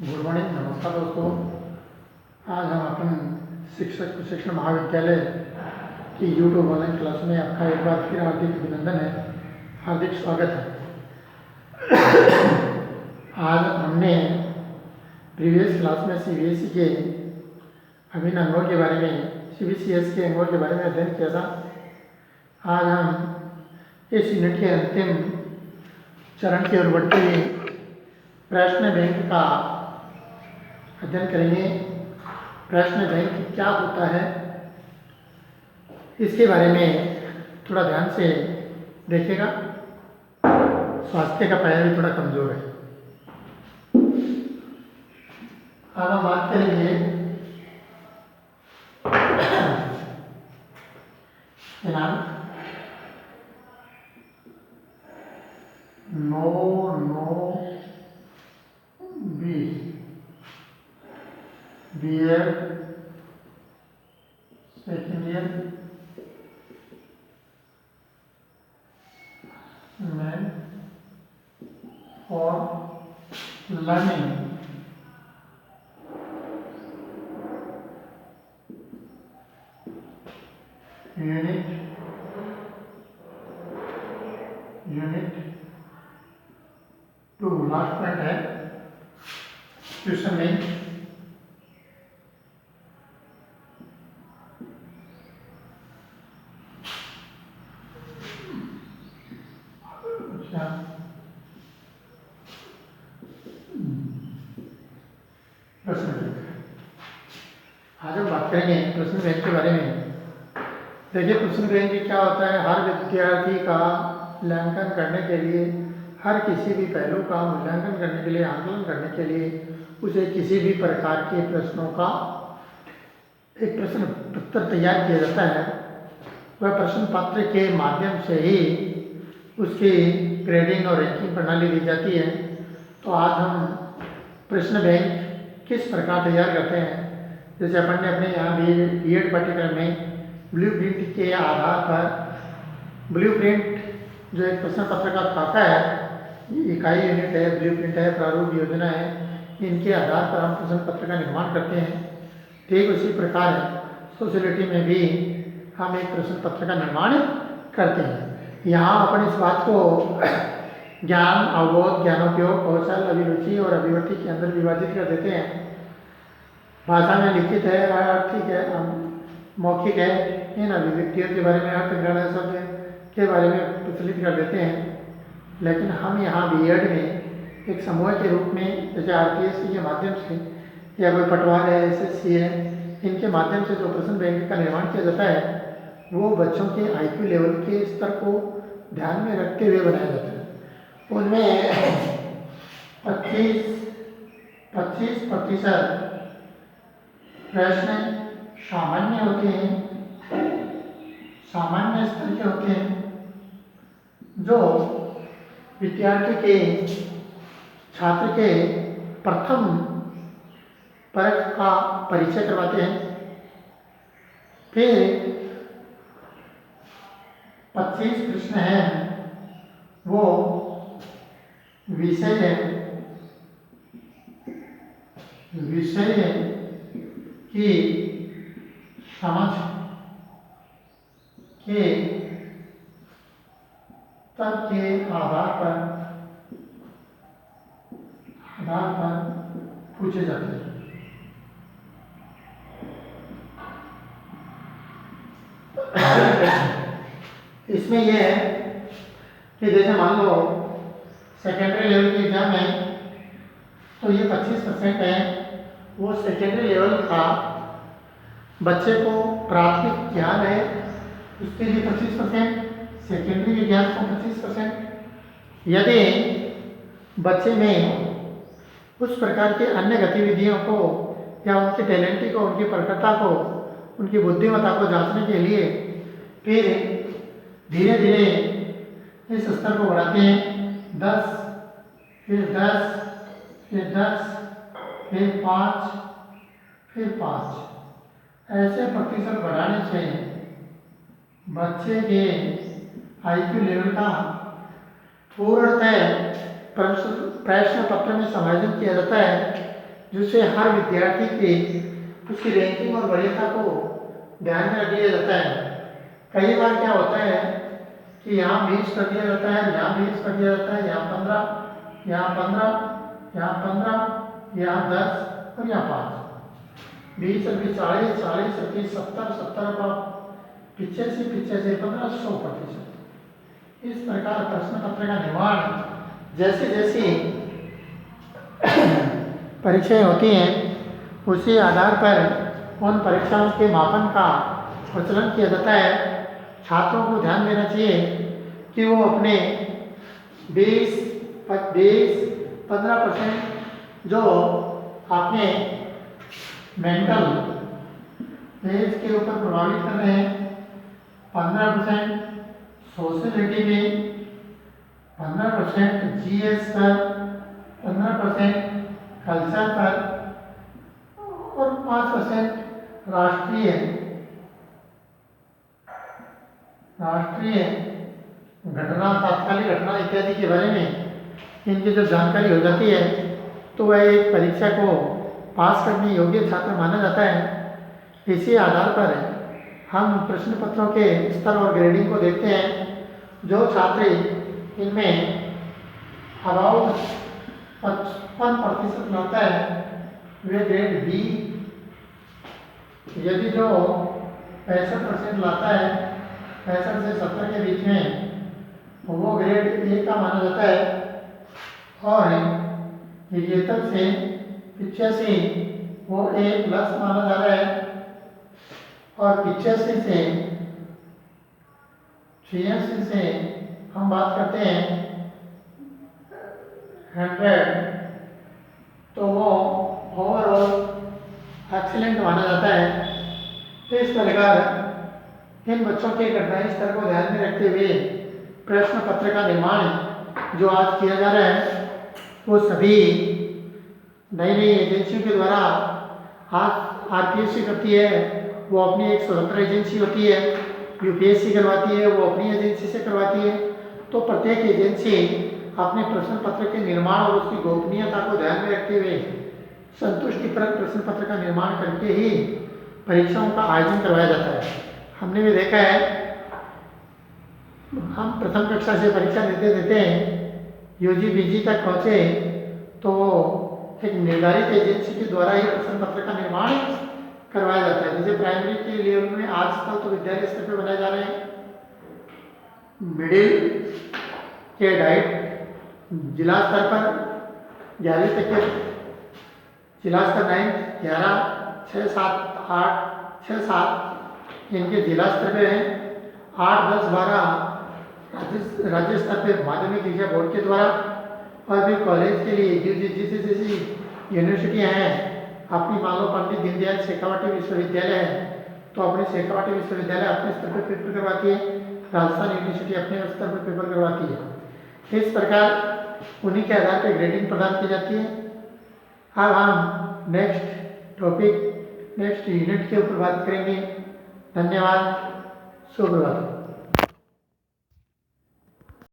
Good morning, नमस्कार दोस्तों। आज हम अपन शिक्षक प्रशिक्षण महाविद्यालय की यूट्यूब ऑनलाइन क्लास में आपका एक बार फिर हार्दिक अभिनंदन है, हार्दिक स्वागत है। आज हमने प्रीवियस क्लास में सीबीएसई के अभिन्न अंगों के बारे में, सीबीसीएस के अंगों के बारे में अध्ययन किया था। आज हम इस यूनिट के अंतिम चरण की ओर बढ़ते हुए प्रश्न बैंक का अध्ययन करेंगे। प्रश्न बैंक क्या होता है, इसके बारे में थोड़ा ध्यान से देखिएगा। स्वास्थ्य का पाया भी थोड़ा कमजोर है। अब हम बात करेंगे नो बी बीएड सेकेंड ईयर में for learning unit 2 last point है क्वेश्चन में। प्रश्न बैंक, आज हम बात करेंगे प्रश्न बैंक के बारे में। देखिए, प्रश्न बैंक क्या होता है। हर विद्यार्थी का मूल्यांकन करने के लिए, हर किसी भी पहलू का मूल्यांकन करने के लिए, आंकलन करने के लिए उसे किसी भी प्रकार के प्रश्नों का एक प्रश्न पत्र तैयार किया जाता है। वह प्रश्न पत्र के माध्यम से ही उसकी ग्रेडिंग और रैंकिंग प्रणाली दी जाती है। तो आज हम प्रश्न बैंक किस प्रकार तैयार करते हैं, जैसे अपन ने अपने यहाँ भी बीएड पाठ्यक्रम में ब्लूप्रिंट के आधार पर, ब्लूप्रिंट जो एक प्रश्न पत्र का खाका है, इकाई यूनिट है, ब्लूप्रिंट है, प्रारूप योजना है, इनके आधार पर हम प्रश्न पत्र का निर्माण करते हैं। ठीक उसी प्रकार सोशलिटी में भी हम एक प्रश्न पत्र का निर्माण करते हैं। यहाँ अपन इस बात को ज्ञान, अवबोध, ज्ञानोपयोग, कौशल, अभिरुचि और अभिव्यक्ति के अंदर विभाजित कर देते हैं। भाषा में लिखित है, आर्थिक है, मौखिक है, इन अभिव्यक्तियों के बारे में, अर्थग्रहण शब्द के बारे में प्रचलित कर देते हैं। लेकिन हम यहाँ बीएड में एक समूह के रूप में, जैसे आरपीएससी के माध्यम से या कोई पटवार है, एसएससी है, इनके माध्यम से जो प्रश्न बैंक का निर्माण किया जाता है वो बच्चों के आईक्यू लेवल के स्तर को ध्यान में रखते हुए बनाया जाता है। उनमें 25% प्रश्न सामान्य होते हैं, सामान्य स्तर के होते हैं, जो विद्यार्थी के, छात्र के प्रथम परख का परिचय करवाते हैं। फिर 25 प्रश्न हैं, वो विषय की समझ के तर्क के आधार पर पूछे जाते हैं। इसमें यह है कि जैसे मान लो सेकेंडरी लेवल की एग्जाम है, तो ये 25% है, वो सेकेंडरी लेवल का बच्चे को प्राथमिक ज्ञान है, उसके लिए 25%, सेकेंडरी विज्ञान को 25%। यदि बच्चे में उस प्रकार के अन्य गतिविधियों को या उनके टैलेंट को, उनकी प्रखरता को, उनकी बुद्धिमत्ता को जांचने के लिए फिर धीरे धीरे इस स्तर को बढ़ाते हैं। 10, फिर 10, फिर 10, फिर 5, फिर 5, ऐसे प्रतिशत बढ़ाने से बच्चे के आईक्यू लेवल का पूर्णतः प्रश्न पत्र में समायोजन किया जाता है। जिससे हर विद्यार्थी के उसकी रैंकिंग और वरीयता को ध्यान में रख लिया जाता है। कई बार क्या होता है कि यहाँ 20 कर दिया जाता है, यहाँ 20 कर दिया जाता है, यहाँ 15, यहाँ 15, यहाँ 15, यहाँ 10 और यहाँ 5। 20 और 20 40, 40 और 30 70, 70 का 85, 85 15, 100%। इस प्रकार प्रश्न पत्र का निर्माण जैसे जैसे परीक्षाएं होती हैं उसी आधार पर उन परीक्षाओं के मापन का प्रचलन किया जाता है। छात्रों को ध्यान देना चाहिए कि वो अपने 15% जो आपने मेंटल एज के ऊपर प्रभावित कर रहे हैं, 15% सोशलिटी में, 15% जीएस पर, 15% कल्चर पर और 5% राष्ट्रीय घटना, तात्कालिक घटना इत्यादि के बारे में इनकी जो जानकारी हो जाती है तो वह एक परीक्षा को पास करने योग्य छात्र माना जाता है। इसी आधार पर हम प्रश्न पत्रों के स्तर और ग्रेडिंग को देखते हैं। जो छात्र इनमें अबाउट 55% लाता है वे ग्रेड बी, यदि जो 65% लाता है 65 से 70 के बीच में वो ग्रेड ए का माना जाता है, और 73 से 85 वो ए प्लस माना जा रहा है, और 85 से 86 से हम बात करते हैं 100 तो वो ओवरऑल एक्सीलेंट माना जाता है। इस प्रकार इन बच्चों के कठिनाई स्तर को ध्यान में रखते हुए प्रश्न पत्र का निर्माण जो आज किया जा रहा है वो सभी नई नई एजेंसियों के द्वारा आज आरपीएससी करती है, वो अपनी एक स्वतंत्र एजेंसी होती है, यूपीएससी करवाती है, वो अपनी एजेंसी से करवाती है। तो प्रत्येक एजेंसी अपने प्रश्न पत्र के निर्माण और उसकी गोपनीयता को ध्यान में रखते हुए संतुष्टिपरक प्रश्न पत्र का निर्माण करके ही परीक्षाओं का आयोजन करवाया जाता है। हमने भी देखा है, हम प्रथम कक्षा से परीक्षा देते हैं, यूजी पीजी तक पहुँचे तो एक निर्धारित एजेंसी के द्वारा ही प्रश्न पत्र का निर्माण करवाया जाता है। जैसे प्राइमरी के लेवल में आजकल तो विद्यालय स्तर पर बनाए जा रहे हैं, मिडिल के डाइट जिला स्तर पर 11वीं तक के जिला स्तर 9, 11, 6, 7, 8, 6, 7 इनके जिला स्तर पे हैं। 8, 10, 12 राज्य स्तर पे माध्यमिक शिक्षा बोर्ड के द्वारा, और फिर कॉलेज के लिए जैसी यूनिवर्सिटियाँ हैं अपनी, मान लो पंडित दीनदयाल शेखावटी विश्वविद्यालय है तो अपनी शेखावटी विश्वविद्यालय अपने स्तर पर पेपर करवाती है, राजस्थान यूनिवर्सिटी अपने स्तर पर पेपर करवाती है। इस प्रकार उन्हीं के आधार पर ग्रेडिंग प्रदान की जाती है। अब हम नेक्स्ट टॉपिक, नेक्स्ट यूनिट के ऊपर बात करेंगे। धन्यवाद, शुभ प्रभात।